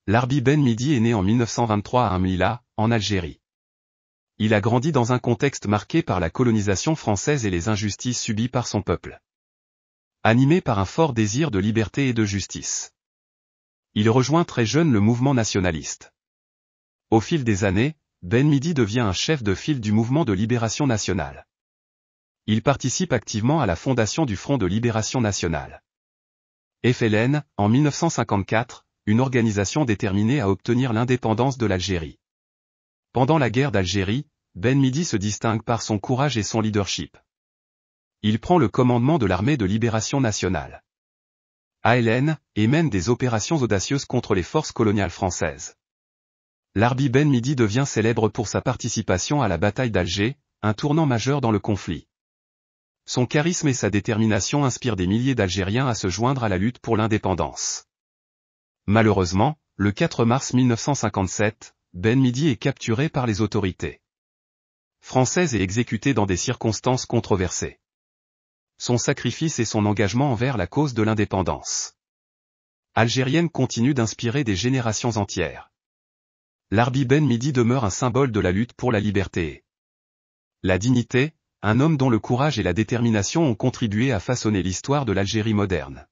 Larbi Ben Midi est né en 1923 à Mlila, en Algérie. Il a grandi dans un contexte marqué par la colonisation française et les injustices subies par son peuple. Animé par un fort désir de liberté et de justice, il rejoint très jeune le mouvement nationaliste. Au fil des années, Ben Midi devient un chef de file du mouvement de libération nationale. Il participe activement à la fondation du Front de libération nationale, FLN, en 1954, une organisation déterminée à obtenir l'indépendance de l'Algérie. Pendant la guerre d'Algérie, Ben Midi se distingue par son courage et son leadership. Il prend le commandement de l'armée de libération nationale, ALN, et mène des opérations audacieuses contre les forces coloniales françaises. Larbi Ben Midi devient célèbre pour sa participation à la bataille d'Alger, un tournant majeur dans le conflit. Son charisme et sa détermination inspirent des milliers d'Algériens à se joindre à la lutte pour l'indépendance. Malheureusement, le 4 mars 1957, Ben Midi est capturé par les autorités françaises et exécuté dans des circonstances controversées. Son sacrifice et son engagement envers la cause de l'indépendance algérienne continuent d'inspirer des générations entières. Larbi Ben Midi demeure un symbole de la lutte pour la liberté et la dignité, un homme dont le courage et la détermination ont contribué à façonner l'histoire de l'Algérie moderne.